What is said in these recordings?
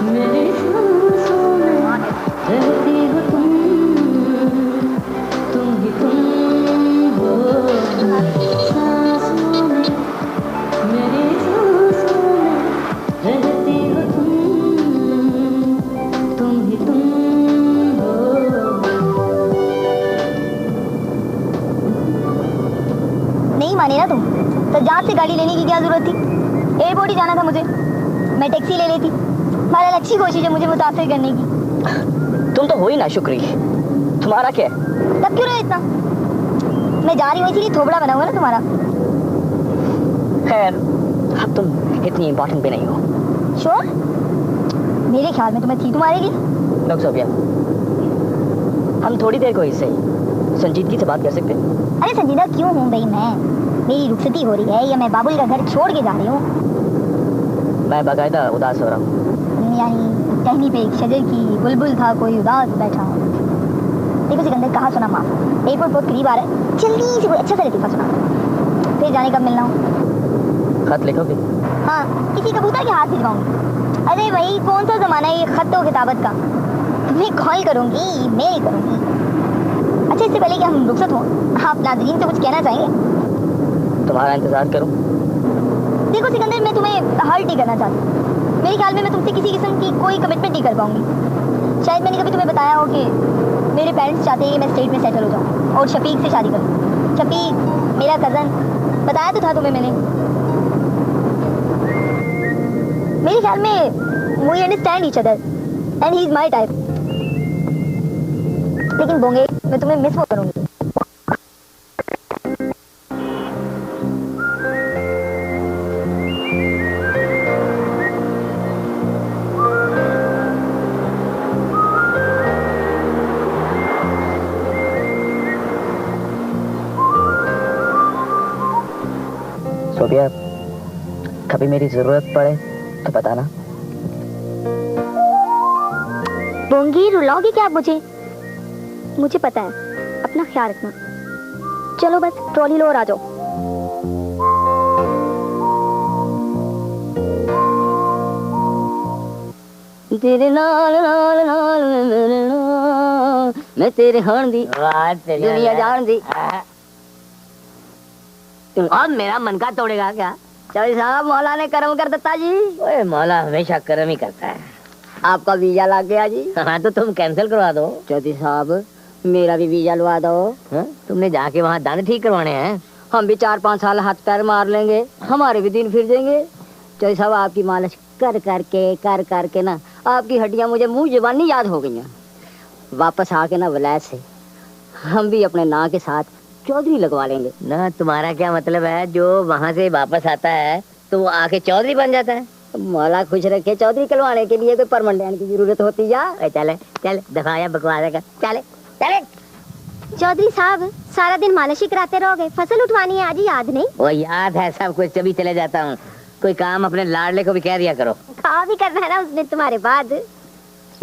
मेरी सांसों में रहती हो तुम ही तुम हो। सांसों में, मेरी सांसों में रहती हो तुम ही तुम हो। नहीं माने ना तुम, तो जहाज से गाड़ी लेने की क्या जरूरत थी? एयरपोर्ट ही जाना था मुझे, मैं टैक्सी ले लेती। बहरहाल अच्छी कोशिश है मुझे मुतासिर करने की। तुम तो हो ही ना शुक्री, तुम्हारा क्या है? तब क्यों रहे इतना? मैं जा रही हूँ इसीलिए थोबड़ा बना हुआ ना तुम्हारा। खैर, अब तुम इतनी इम्पोर्टेंट भी नहीं हो। श्योर? मेरे ख्याल में तुम्हें थी तुम्हारे लिए। लोग सोफिया, हम थोड़ी देर को ही सही संजीदगी से बात कर सकते हैं? अरे संजीदा क्यों हूँ भाई मैं? मेरी रुखसती हो रही है या मैं बाबुल का घर छोड़ के जा रही हूँ? मैं बाकायदा उदास हो रहा हूँ। यानी टहनी पे एक शजर की बुलबुल था कोई उदास बैठा हो। देखो सिकंदर, कहा सुना माफ, एयरपोर्ट बहुत करीब आ रहा है, जल्दी से कोई अच्छा सा लतीफा सुना। फिर जाने कब मिलना हो? खत लिखोगे? हाँ, किसी कबूतर के हाथ भिजवाऊंगी। अरे भाई कौन सा जमाना है ये खत और किताबत का? तुम्हें कॉल करूंगी, मेल करूंगी। अच्छा इससे पहले कि हम रुखसत हों, आप नाज़रीन से कुछ कहना चाहेंगे? तुम्हारा इंतजार करूं? देखो सिकंदर, मैं तुम्हें हर्ट नहीं करना चाहती। मेरे ख्याल में मैं तुमसे किसी किस्म की कोई कमिटमेंट नहीं कर पाऊंगी। शायद मैंने कभी तुम्हें बताया हो कि मेरे पेरेंट्स चाहते हैं कि मैं स्टेट में सेटल हो जाऊं और शफीक से शादी करूं। शफीक मेरा कज़न, बताया तो था तुम्हें मैंने। मेरे ख्याल में we understand each other and he is my type. लेकिन बोंगे, मैं तुम्हें मिस वो करूंगी। सोफिया, कभी मेरी जरूरत पड़े तो बताना। बोंगी, रुलाओगे क्या आप मुझे? मुझे पता है, अपना ख्याल रखना। चलो बस ट्रॉली लो और आ जाओ। तेरे नाल नाल नाल मेरे नाल, मैं तेरे हाण दी दुनिया जान दी। अब मेरा मन का तोड़ेगा क्या? चौधरी साहब, मौला ने करम कर देता जी। ओए, मौला हमेशा करम ही करता है। आपका वीजा लग गया जी। हाँ, तो तुम कैंसिल करवा दो। चौधरी साहब, मेरा भी वीजा लगा दो। हाँ? तुमने जाके वहाँ दाने ठीक करवाने हैं? हम भी 4-5 साल हाथ पैर मार लेंगे, हमारे भी दिन फिर जाएंगे। चौधरी साहब, आपकी मालिश कर करके ना आपकी हड्डियां मुझे मुंह जुबानी याद हो गई हैं। वापस आके ना वलैत से हम भी अपने नाम के साथ चौधरी लगवा लेंगे ना। तुम्हारा क्या मतलब है? जो वहाँ से वापस आता है तो वो आके चौधरी बन जाता है? मौला खुश रखे, चौधरी करवाने के लिए कोई परमानेंट की जरूरत होती जा। चले चल, दफाया बकवास का, चले चले। चौधरी साहब, सारा दिन मालिश ही कराते रहोगे, फसल उठवानी है आज ही याद नहीं? वो याद है सब कुछ, तभी चले जाता हूँ। कोई काम अपने लाडले को भी कह दिया करो। काम भी करना है ना उसने तुम्हारे बाद।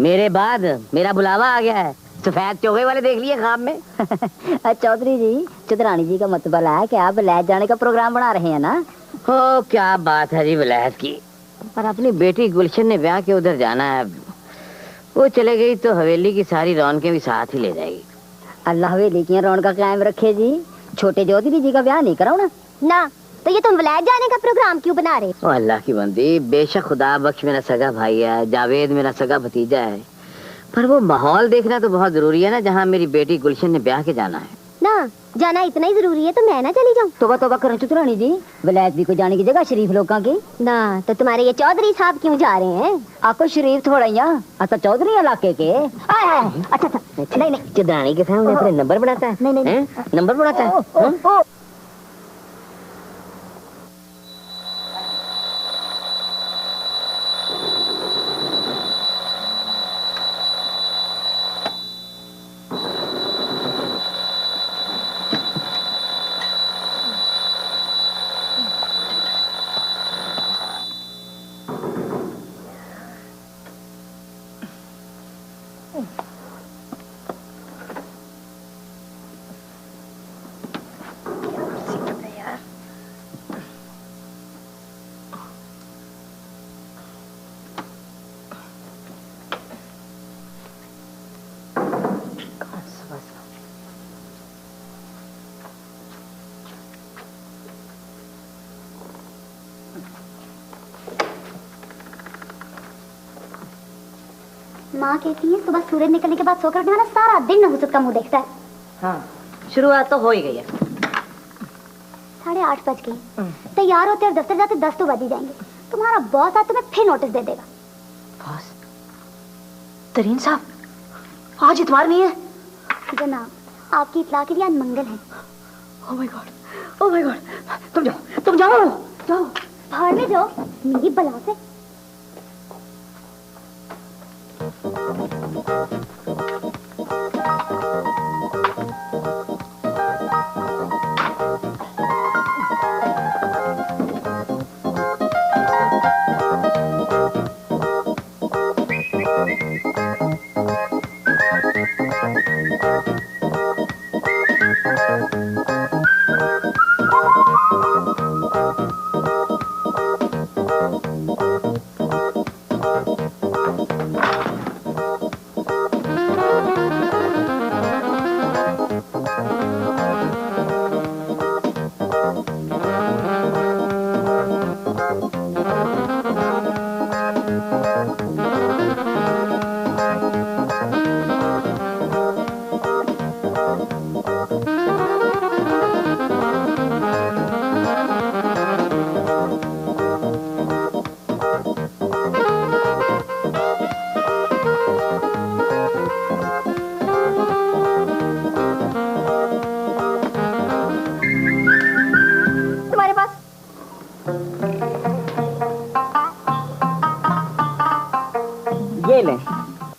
मेरे बाद मेरा बुलावा आ गया है। सफेद चौके वाले देख लिए ख्वाब में। चौधरी जी, चुदरानी जी का मतलब है कि आप वलैत जाने का प्रोग्राम बना रहे हैं ना? हो, क्या बात है जी वलैत की। पर अपनी बेटी गुलशन ने ब्याह के उधर जाना है। वो चले गई तो हवेली की सारी रौनकें भी साथ ही ले जाएगी। अल्लाह हवेली की रौनक कायम रखे जी। छोटे चौधरी जी का ब्याह नहीं कराओ ना। तो ये तुम वलैत जाने का प्रोग्राम क्यों बना रहे? ओ अल्लाह की बंदी, बेशक खुदा बख्श मेरा सगा भाई है, जावेद मेरा सगा भतीजा है, पर वो माहौल देखना तो बहुत जरूरी है ना, जहाँ मेरी बेटी गुलशन ने ब्याह के जाना है ना। जाना इतना ही जरूरी है तो मैं ना चली जाऊँ? तोबा करो चुतरानी जी, वलैत भी को जाने की जगह शरीफ लोगों की ना। तो तुम्हारे ये चौधरी साहब क्यों जा रहे हैं? आपको शरीफ थोड़ा यहाँ अच्छा चौधरी इलाके के। अच्छा नहीं चुदरानी के सामने अपने नंबर बनाता है। नहीं नंबर बनाता है। माँ कहती है सुबह सूरज निकलने के बाद सोकर उठने वाला सारा दिन नहुसत का मुंह देखता है। हाँ, शुरुआत तो हो ही गई है। 8:30 बज गए। तैयार होते और दफ्तर जाते 10 तो बज ही जाएंगे। तुम्हारा बॉस आज तुम्हें फिर नोटिस दे देगा। बॉस? तरीन साहब, आज इतवार नहीं है। जनाब, आपकी इत्तला के लिए आज मंगल है। Oh my God, oh my God. तुम जाओ जाओ। बाहर में जाओ, मेरी बला से।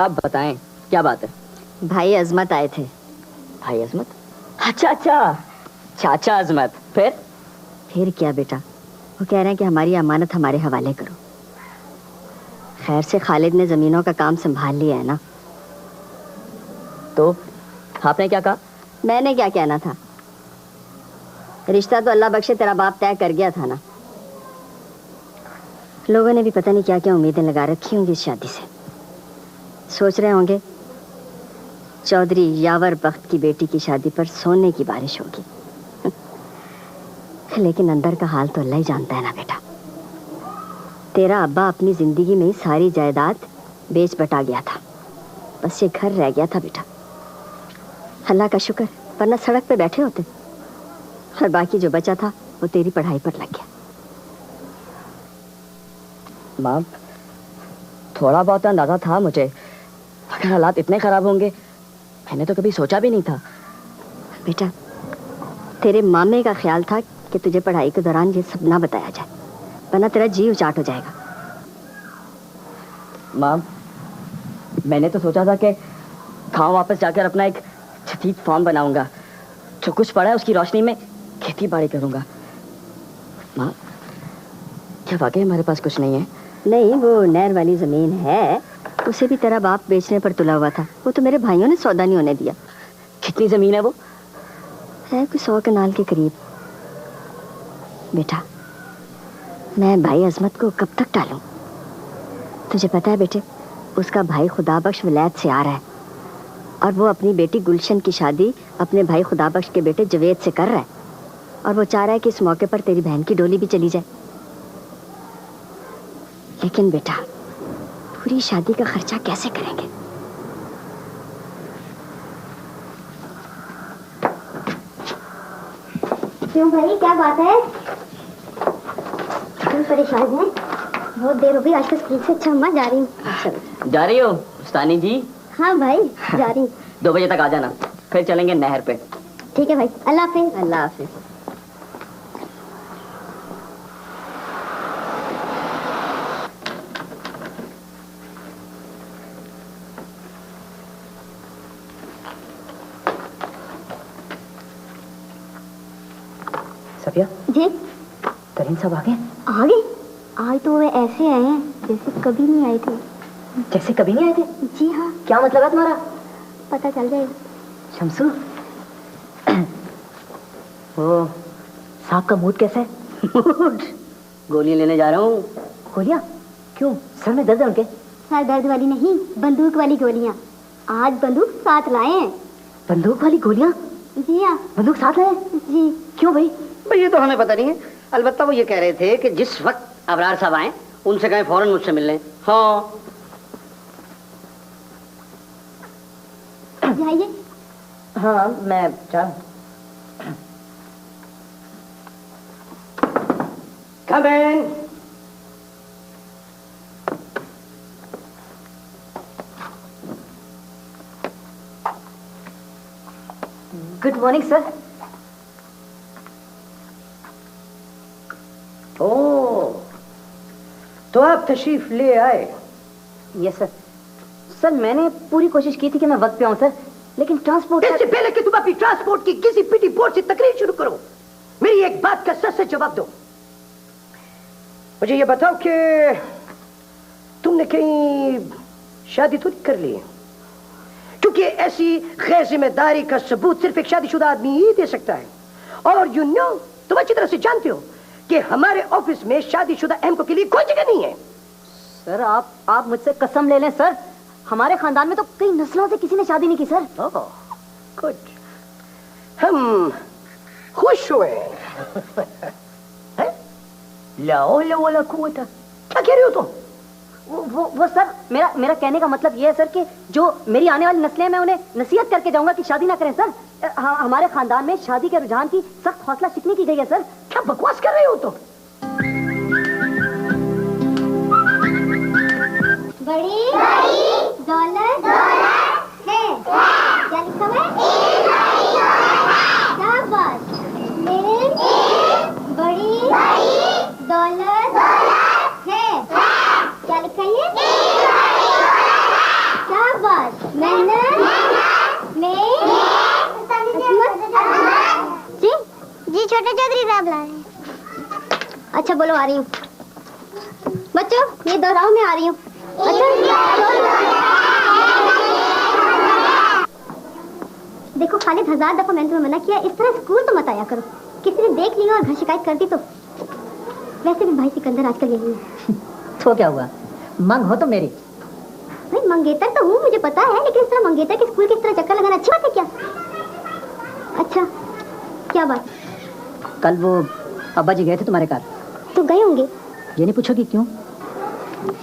अब बताएं क्या बात है? भाई अजमत आए थे। भाई अजमत? अच्छा अच्छा, चाचा अजमत। फिर क्या बेटा, वो कह रहे हैं कि हमारी अमानत हमारे हवाले करो। खैर से खालिद ने जमीनों का काम संभाल लिया है ना। तो आपने क्या कहा? मैंने क्या कहना था, रिश्ता तो अल्लाह बख्शे तेरा बाप तय कर गया था ना। लोगों ने भी पता नहीं क्या क्या उम्मीदें लगा रखी होंगी इस शादी से। सोच रहे होंगे चौधरी यावर बख्त की बेटी की शादी पर सोने की बारिश होगी। लेकिन अंदर का हाल तो अल्लाह ही जानता है ना बेटा। तेरा अब्बा अपनी जिंदगी में सारी जायदाद बेच बटा गया था, बस ये घर रह गया था बेटा। अल्लाह का शुक्र, वरना सड़क पे बैठे होते। और बाकी जो बचा था वो तेरी पढ़ाई पर लग गया। माँ, थोड़ा बहुत अंदाजा था मुझे, मगर हालात इतने खराब होंगे मैंने तो कभी सोचा भी नहीं था। बेटा, तेरे मामे का ख्याल था कि तुझे पढ़ाई के दौरान ये सब ना बताया जाए, वरना तेरा जी उचाट हो जाएगा। माँ, मैंने तो सोचा था कि गाँव वापस जाकर अपना एक जदीद फॉर्म बनाऊंगा, जो कुछ पड़ा है उसकी रोशनी में खेती बाड़ी करूंगा। माँ, क्या वाकई हमारे पास कुछ नहीं है? नहीं, वो नहर वाली जमीन है, उसे भी तेरा बाप बेचने पर तुला हुआ था। वो तो मेरे भाइयों ने सौदा नहीं होने दिया। कितनी जमीन है वो? है कोई 100 कनाल के करीब। बेटा, मैं भाई अजमत को कब तक टालूं? तुझे पता है बेटे, उसका भाई खुदाबख्श विलायत से आ रहा है और वो अपनी बेटी गुलशन की शादी अपने भाई खुदाबख्श के बेटे जवेद से कर रहा है। और वो चाह रहा है कि इस मौके पर तेरी बहन की डोली भी चली जाए। लेकिन बेटा, पूरी शादी का खर्चा कैसे करेंगे? क्यों भाई, क्या बात है? क्यों परेशान हैं? बहुत देर हो गई, आज तो स्कूल से। अच्छा अम्मा, जा रही हूँ। जा रही हो उस्तानी जी? हाँ भाई, जा रही हूँ। 2 बजे तक आ जाना, फिर चलेंगे नहर पे। ठीक है भाई, अल्लाह हाफिज। अल्लाह हाफिज। सफिया जी? करीम साहब आ गए? आ गए? आज तो वे ऐसे आए हैं जैसे कभी नहीं आए थे। जैसे कभी नहीं आए थे? जी हाँ। क्या मतलब है तुम्हारा? पता चल जाएगा। शमसू, वो साहब का मूड कैसा है? मूड? गोलियां लेने जा रहा हूँ। गोलियां? क्यों, सर में दर्द है उनके? सर दर्द वाली नहीं, बंदूक वाली गोलियां। आज बंदूक साथ लाए हैं। बंदूक वाली गोलियां? जी हाँ। बंदूक साथ लाए? जी। क्यों भाई? भाई ये तो हमें पता नहीं है, अलबत्ता वो ये कह रहे थे कि जिस वक्त अबरार साहब आए उनसे कहें फौरन मुझसे मिल लें। हाँ। जाइए। हाँ मैं चल। Come in. Good morning sir. Oh, तो आप तशरीफ ले आए। Yes sir. सर मैंने पूरी कोशिश की थी कि मैं वक्त पे आऊं सर, लेकिन ट्रांसपोर्ट इससे पहले कि तुम अपनी ट्रांसपोर्ट की किसी पीटी बोर्ड से तकरीर शुरू करो, मेरी एक बात का सच से जवाब दो। मुझे ये बताओ कि तुमने कहीं शादी तो नहीं कर ली? क्योंकि ऐसी गैर जिम्मेदारी का सबूत सिर्फ एक शादीशुदा आदमी ही दे सकता है। और यू नो, तुम अच्छी तरह से जानते हो कि हमारे ऑफिस में शादीशुदा अहमकों के लिए कोई जगह नहीं है। सर आप मुझसे कसम ले लें सर, हमारे खानदान में तो कई नस्लों से किसी ने शादी नहीं की सर। ओह, गुड, हम खुश हुए। हैं? ला हौला वला कुव्वता, क्या कह रहे हो तुम? वो सर, मेरा कहने का मतलब ये है सर कि जो मेरी आने वाली नस्लें हैं, मैं उन्हें नसीहत करके जाऊंगा कि शादी ना करें सर। हमारे खानदान में शादी के रुझान की सख्त हौसला शिकनी की गई है सर। क्या बकवास कर रहे हो तुम? बड़ी दौलत है। क्या लिखा हुआ है? क्या बात? मेरे बड़ी दौलत है। क्या लिखा है? क्या बात? मेहनत में जी छोटे चौधरी साहब ला रहे हैं। अच्छा बोलो, आ रही हूँ। बच्चों ये दोहराओ, मैं आ रही हूँ। देखो खालिद, 1000 दफा मैंने तुम्हें मना किया, इस तरह स्कूल तो मत आया करो। किसी ने देख लिया और घर शिकायत कर दी तो। वैसे भी भाई सिकंदर आजकल यही है। तो क्या हुआ, मंग हो तो मेरी। भाई मंगेतर तो हूँ, मुझे पता है, लेकिन इस तरह मंगेतर के स्कूल की इस तरह चक्कर लगाना अच्छी बात है क्या? अच्छा क्या बात? कल वो अब्बा जी गए थे तुम्हारे घर। तो गए होंगे। ये नहीं पूछोगी क्यों?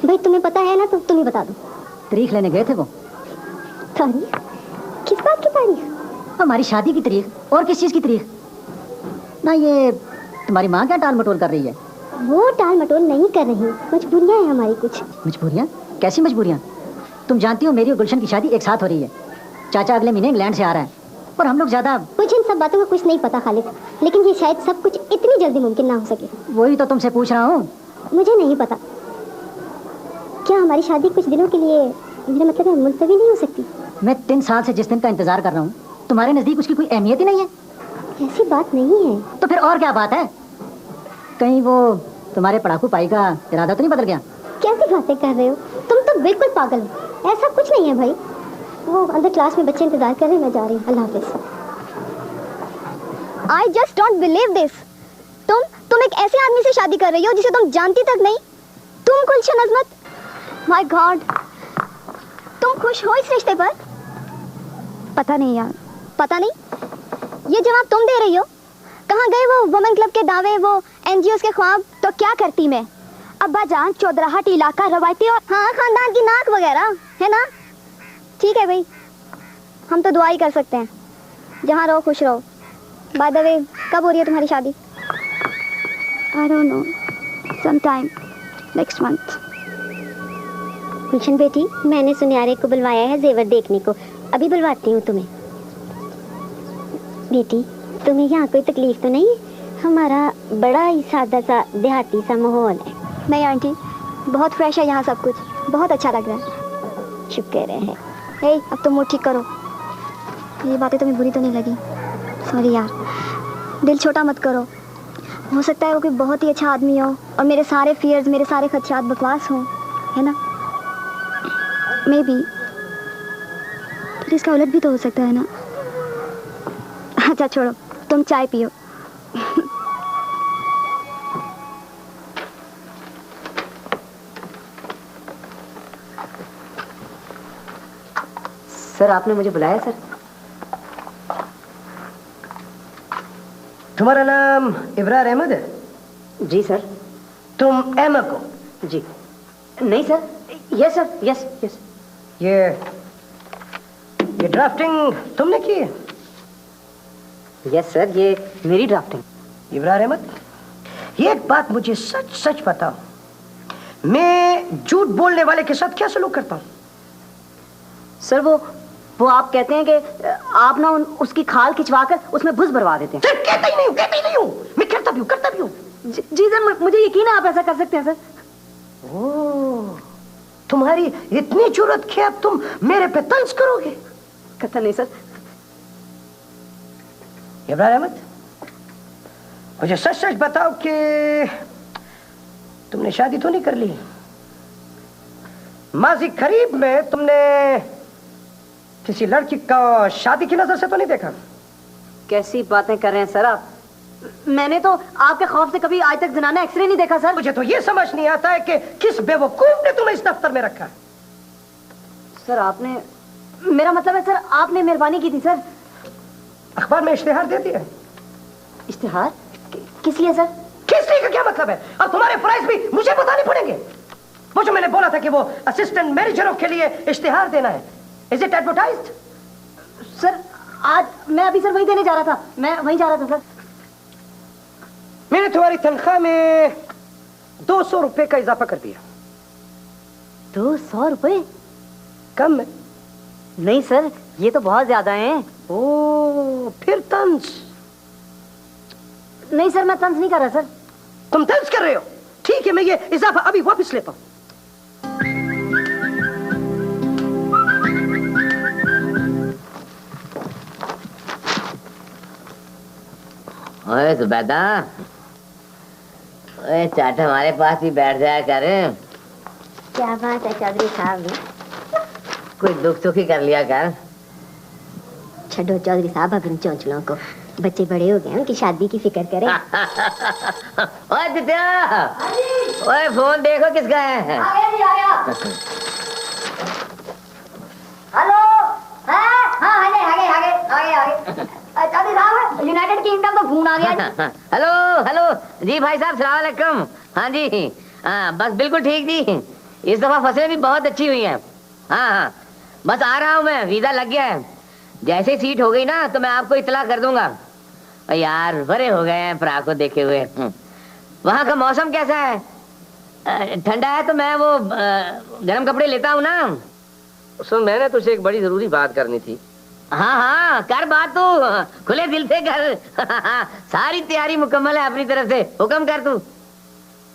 भाई तुम्हें पता है ना, तो तुम ही बता दो। तारीख लेने गए थे वो। तारीख? किस बात की तारीख? हमारी शादी की तारीख। और किस चीज की तारीख? ना ये तुम्हारी माँ क्या टाल मटोल कर रही है? वो टाल मटोल नहीं कर रही, मजबूरियां हैं हमारी कुछ। मजबूरियाँ? कैसी मजबूरियाँ? तुम जानती हो मेरी और गुलशन की शादी एक साथ हो रही है। चाचा अगले महीने इंग्लैंड से आ रहा है और हम लोग ज्यादा। मुझे इन सब बातों का कुछ नहीं पता खालिद, लेकिन ये शायद सब कुछ इतनी जल्दी मुमकिन ना हो सके। वही तो तुमसे पूछ रहा हूँ। मुझे नहीं पता। क्या हमारी शादी कुछ दिनों के लिए, मेरा मतलब है, मुलतवी नहीं हो सकती? मैं 3 साल से जिस दिन का इंतजार कर रहा हूँ, तुम्हारे नजदीक उसकी कोई अहमियत ही नहीं है। ऐसी बात नहीं है। तो फिर और क्या बात है? कहीं वो तुम्हारे पढ़ाकू पाई का इरादा तो नहीं बदल गया? कैसी बातें कर रहे हो तुम? तो बिल्कुल पागल हो। ऐसा कुछ नहीं है भाई। वो अंदर क्लास में बच्चे इंतजार कर रहे हैं, मैं जा रही हूँ। अल्लाह हाफिज। I just don't believe this. तुम एक ऐसे आदमी से शादी कर रही हो जिसे तुम जानती तक नहीं। तुम गुलशन अजमत, माय गॉड। तुम खुश हो इस रिश्ते पर? पता नहीं यार, पता नहीं। ये जवाब तुम दे रही हो? कहाँ गए वो वुमेन क्लब के दावे, वो एनजीओस के ख्वाब? तो क्या करती मैं? अब्बा जान, चौधराहट इलाका, रवायती और हाँ खानदान की नाक वगैरह, है ना? ठीक है भाई, हम तो दुआ ही कर सकते हैं। जहाँ रहो खुश रहो। बाय द वे, कब हो रही है तुम्हारी शादी? I don't know, sometime next month. Gulshan बेटी, मैंने सुनियारे को बुलवाया है जेवर देखने को। अभी बुलवाती हूँ तुम्हें। बेटी, तुम्हें यहाँ कोई तकलीफ तो नहीं है? हमारा बड़ा ही सादा सा देहाती सा माहौल है। नहीं आंटी, बहुत फ्रेश है यहाँ सब कुछ, बहुत अच्छा लग रहा है। शुक्र है। हे, अब तुम मूड ठीक करो। ये बातें तुम्हें बुरी तो नहीं लगी? सॉरी यार, दिल छोटा मत करो। हो सकता है वो कोई बहुत ही अच्छा आदमी हो और मेरे सारे फियर्स, मेरे सारे खदशात बकवास हों, है ना? मे बी, पर इसका उलट भी तो हो सकता है ना? अच्छा छोड़ो, तुम चाय पियो। सर आपने मुझे बुलाया सर? तुम्हारा नाम इब्रार अहमद है? जी सर। तुम अहमद हो? जी नहीं sir. Yes sir, yes yes. ये ये ड्राफ्टिंग तुमने की है? यस सर, ये मेरी ड्राफ्टिंग। इब्रार अहमद, ये एक बात मुझे सच सच बताओ, मैं झूठ बोलने वाले के साथ क्या सलूक करता हूँ? सर वो आप कहते हैं कि आप ना उसकी खाल खिंचवाकर उसमें भुस भरवा देते हैं। सर कहता ही नहीं हूँ, मैं करता भी हूँ। जी सर, मुझे यकीन है आप ऐसा कर सकते हैं सर। ओह, तुम्हारी इतनी जरूरत कि अब तुम मेरे पे तंज करोगे? कतई नहीं सर। इब्रार अहमद, मुझे सच सच बताओ कि तुमने शादी तो नहीं कर ली? माजी करीब में तुमने किसी लड़की का शादी की नजर से तो नहीं देखा? कैसी बातें कर रहे हैं सर आप? मैंने तो आपके खौफ से कभी आज तक जनाना एक्सरे नहीं देखा सर। मुझे तो ये समझ नहीं आता है कि किस बेवकूफ ने तुम्हें इस दफ्तर में रखा। सर आपने, मेरा मतलब है सर आपने मेहरबानी की थी सर। अखबार में इश्तेहार दे दिया। इश्तेहार? किस लिए सर? किस लिए का क्या मतलब है? अब तुम्हारे प्राइस भी मुझे बताने पड़ेंगे। वो जो मैंने बोला था कि वो असिस्टेंट मैनेजरों के लिए इश्तेहार देना है, इज इट एडवर्टाइज्ड? सर आज मैं अभी सर वही देने जा रहा था, मैं वहीं जा रहा था सर। मैंने तुम्हारी तनख्वाह में 200 रुपए का इजाफा कर दिया। 200 रुपए? कम है? नहीं सर, ये तो बहुत ज्यादा है। ओ, फिर तंज? नहीं सर, मैं तंज नहीं कर रहा सर। तुम तंज कर रहे हो? ठीक है, मैं ये इजाफा अभी वापस लेता हूं। ओए जुबैदा, ओए चाचा हमारे पास ही बैठ जाया कर। क्या बात है चौधरी साहब? कोई दुख सुखी कर लिया कर। छोड़ो चौधरी साहब अब इन चौंचलों को, बच्चे बड़े हो गए, उनकी शादी की फिक्र करें। ओए दित्या, ओए फोन देखो किसका है। हेलो, चौधरी साहब यूनाइटेड किंगडम का फोन आ गया। हेलो हेलो जी भाई साहब, सलाम अलैकुम। हाँ जी, हाँ बस बिल्कुल ठीक जी। इस दफा फसलें भी बहुत अच्छी हुई हैं। हाँ हाँ, बस आ रहा हूँ मैं, वीजा लग गया है। जैसे ही सीट हो गई ना तो मैं आपको इतला कर दूंगा। यार बड़े हो गए हैं भरा को देखे हुए। वहाँ का मौसम कैसा है? ठंडा है तो मैं वो गर्म कपड़े लेता हूँ ना। सुन, मैंने तुझसे एक बड़ी जरूरी बात करनी थी। हाँ हाँ कर बात, तू खुले दिल से कर। सारी तैयारी मुकम्मल है अपनी तरफ से, हुक्म कर तू।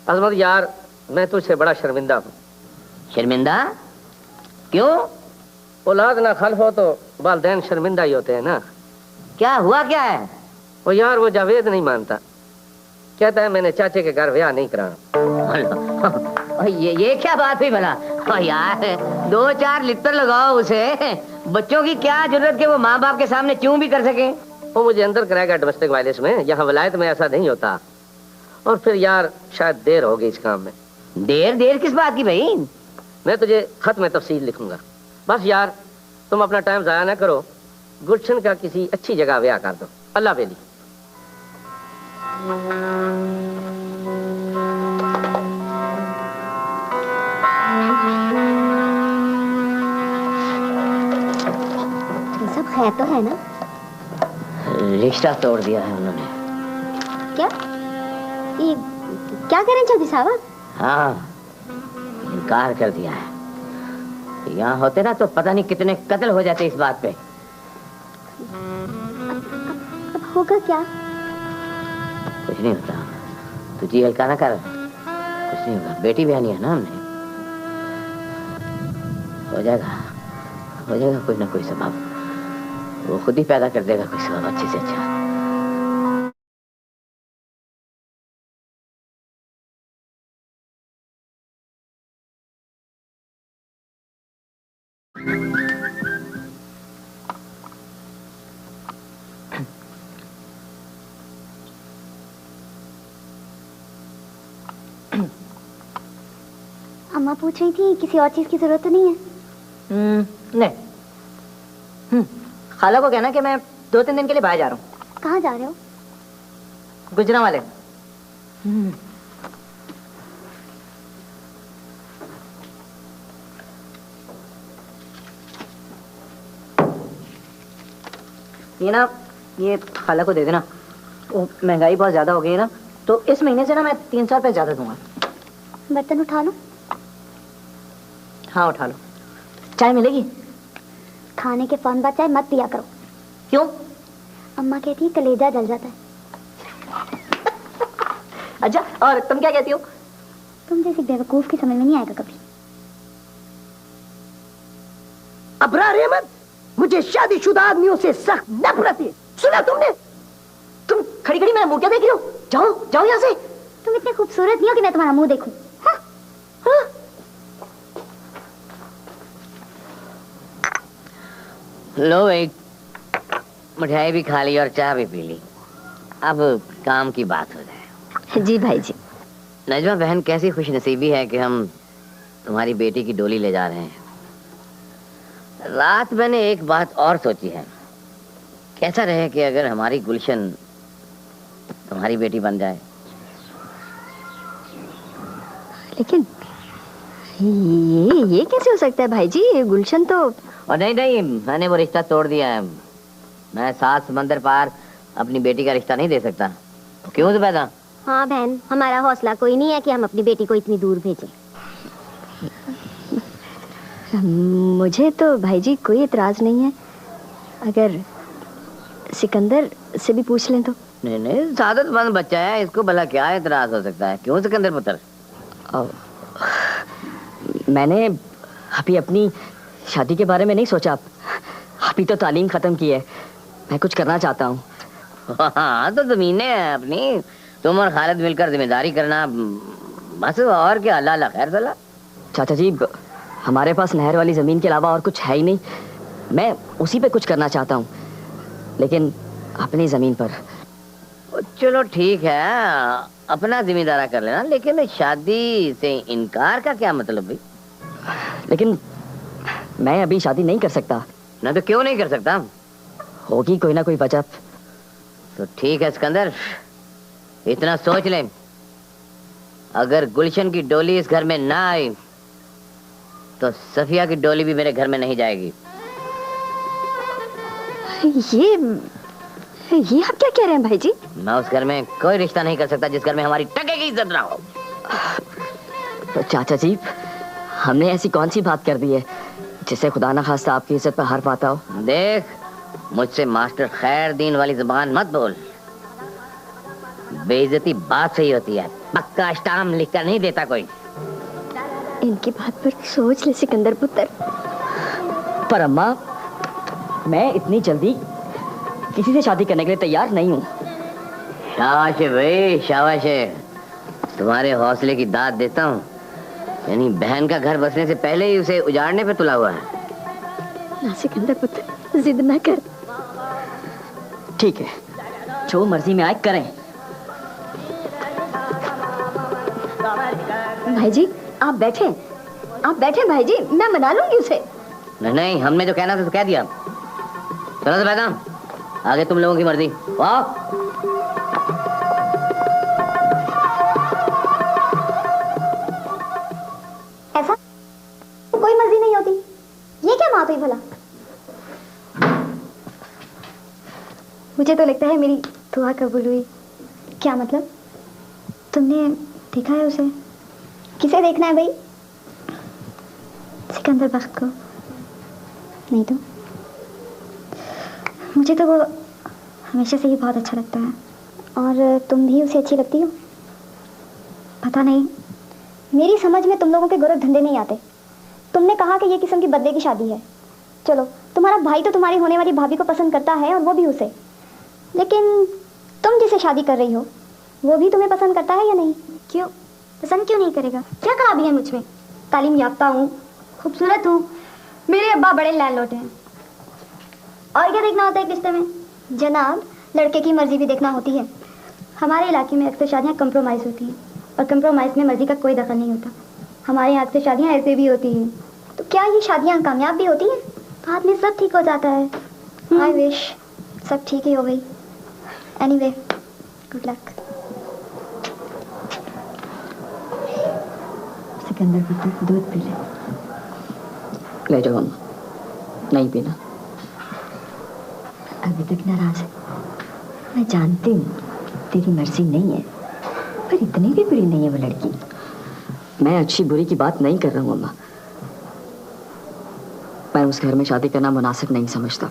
अजमत यार, मैं तुझसे बड़ा शर्मिंदा हूँ। शर्मिंदा? क्यों? औलाद ना खल्फ हो तो वालिदैन शर्मिंदा ही होते हैं ना। क्या हुआ, क्या है? वो यार, वो जावेद नहीं मानता, कहता है मैंने चाचे के घर ब्याह नहीं कराना। ये क्या बात हुई भला? यार 2-4 लित्र लगाओ उसे, बच्चों की क्या जरूरत के वो माँ बाप के सामने क्यों भी कर सके। वो मुझे अंदर कराएगा डोमेस्टिक वायलेंस में, यहाँ वलायत में ऐसा नहीं होता। और फिर यार शायद देर होगी इस काम में। देर किस बात की भाई? मैं तुझे खत में तफसील लिखूंगा। बस यार तुम अपना टाइम जाया ना करो, गुलशन का किसी अच्छी जगह ब्याह कर दो। अल्लाह बेली। सब खैर तो है ना? रिश्ता तोड़ दिया है उन्होंने। क्या? ये क्या करें चौधरी साहब? हाँ, इनकार कर दिया है। यहाँ होते ना तो पता नहीं कितने कत्ल हो जाते इस बात पे। अब होगा क्या? कुछ नहीं होता, तू जी हल्का ना कर, कुछ नहीं होगा। बेटी बहनी है ना हमने, हो जाएगा कोई ना कोई सबब। वो खुद ही पैदा कर देगा कोई सबब अच्छे से अच्छा। अम्मा पूछ रही थी किसी और चीज की जरूरत तो नहीं है? नहीं। खाला को कहना कि मैं 2-3 दिन के लिए बाहर जा रहा हूँ। कहाँ जा रहे हो? गुजरांवाले। ये ना, ये खाला को दे देना। वो महंगाई बहुत ज्यादा हो गई है ना, तो इस महीने से ना मैं 300 रुपये ज्यादा दूंगा। बर्तन उठा लो। हाँ उठा लो। चाय मिलेगी? खाने के फौरन बाद चाय मत पिया करो। क्यों? अम्मा कहती है कलेजा जल जाता है। अच्छा, और तुम क्या कहती हो? तुम जैसी बेवकूफ की समझ में नहीं आएगा कभी। अबरार अहमद, मुझे शादीशुदा आदमियों से सख्त नफरत है। सुना तुमने? तुम खड़ी खड़ी मेरा मुंह क्या देख रही हो? जाओ जाओ यहाँ से। तुम इतने खूबसूरत नहीं हो कि मैं तुम्हारा मुंह देखूं। हाँ? हाँ? लो, एक मिठाई भी खा ली और चाय भी पी ली। अब काम की बात हो जाए। जी भाई जी। नजमा बहन, कैसी खुशनसीबी है कि हम तुम्हारी बेटी की डोली ले जा रहे हैं। रात मैंने एक बात और सोची है। कैसा रहे कि अगर हमारी गुलशन तुम्हारी बेटी बन जाए? लेकिन ये कैसे हो सकता है भाई जी? ये गुलशन तो... और नहीं नहीं, मैंने वो रिश्ता तोड़ दिया है। मैं 7 समंदर पार अपनी बेटी का रिश्ता नहीं दे सकता। क्यों जुबैदा? हाँ बहन, हमारा हौसला कोई नहीं है कि हम अपनी बेटी को इतनी दूर भेजें। मुझे तो भाई जी कोई इतराज नहीं है, अगर सिकंदर से भी पूछ लें तो। नहीं नहीं, सादतमंद बच्चा है, इसको भला क्या एतराज हो सकता है? क्यों सिकंदर पुत्र? मैंने अभी अपनी शादी के बारे में नहीं सोचा। अभी तो तालीम खत्म की है, मैं कुछ करना चाहता हूँ। हाँ तो जमीनें हैं अपनी, तुम और खालिद मिलकर जिम्मेदारी करना, बस। और क्या? अल्लाह अल्लाह खैर सला। चाचा जी, हमारे पास नहर वाली जमीन के अलावा और कुछ है ही नहीं। मैं उसी पे कुछ करना चाहता हूँ, लेकिन अपनी जमीन पर। चलो ठीक है, अपना जिम्मेदारा कर लेना, लेकिन शादी से इनकार का क्या मतलब भाई? लेकिन मैं अभी शादी नहीं कर सकता। ना तो क्यों नहीं कर सकता? होगी कोई ना कोई वजह। तो ठीक है सिकंदर, इतना सोच ले, अगर गुलशन की डोली इस घर में ना आई तो सफिया की डोली भी मेरे घर में नहीं जाएगी। ये आप क्या कह रहे हैं भाई जी? मैं उस घर में कोई रिश्ता नहीं कर सकता जिस घर में हमारी टके की इज्जत ना हो। तो चाचा जी, हमने ऐसी कौन सी बात कर दी है जिससे खुदा ना खास्ता आपकी इज्जत पर हार पाता हो? देख, मुझसे मास्टर खैरदीन वाली जुबान मत बोल। बेइज्जती बात सही होती है, पक्का स्टाम्प लिख कर नहीं देता कोई। इनकी बात पर सोच ले सिकंदर पुत्र। पर अम्मा, मैं इतनी जल्दी किसी से शादी करने के लिए तैयार नहीं हूँ। शाबाश है भाई, शाबाश है। तुम्हारे हौसले की दाद देता हूँ। यानी बहन का घर बसने से पहले ही उसे उजाड़ने पे तुला हुआ है। ना सिकंदर पुत्र, जिद ना कर। ठीक है, जो मर्जी में आए करें। भाई जी आप बैठे, आप बैठे भाई जी, मैं मना लूंगी उसे। नहीं नहीं, हमने जो कहना था तो कह दिया। चलो तो बैठा, आगे तुम लोगों की मर्जी। वाह, ऐसा कोई मर्जी नहीं होती। ये क्या बात हुई भला? मुझे तो लगता है मेरी दुआ कबूल हुई। क्या मतलब? तुमने देखा है उसे? किसे देखना है भाई? सिकंदर बख्त को? नहीं तो मुझे तो वो हमेशा से ही बहुत अच्छा लगता है। और तुम भी उसे अच्छी लगती हो? पता नहीं, मेरी समझ में तुम लोगों के गोरख धंधे नहीं आते। तुमने कहा कि ये किस्म की बदले की शादी है। चलो, तुम्हारा भाई तो तुम्हारी होने वाली भाभी को पसंद करता है और वो भी उसे, लेकिन तुम जिसे शादी कर रही हो वो भी तुम्हें पसंद करता है या नहीं? क्यों पसंद क्यों नहीं करेगा? क्या खराबी है मुझ में? तालीम याफ्ता हूँ, खूबसूरत हूँ, मेरे अब्बा बड़े लैंडलॉर्ड हैं। और क्या देखना होता है रिश्ते में? जनाब, लड़के की मर्जी भी देखना होती है। हमारे इलाके में अक्सर शादियाँ कंप्रोमाइज़ होती हैं और कंप्रोमाइज़ में मर्जी का कोई दखल नहीं होता। हमारे यहाँ अक्सर शादियाँ ऐसे भी होती हैं। तो क्या ये शादियाँ कामयाब भी होती हैं? बाद में सब ठीक हो जाता है। आई विश सब ठीक ही हो गई। Anyway, good luck. सिकंदर पुत्र, दूध पी ले। ले जाओ अम्मा, नहीं पीना। अभी तक नाराज है। मैं जानती हूँ तेरी मर्जी नहीं है, पर इतनी भी बुरी नहीं है वो लड़की। मैं अच्छी बुरी की बात नहीं कर रहा हूँ अम्मा। मैं उस घर में शादी करना मुनासिब नहीं समझता।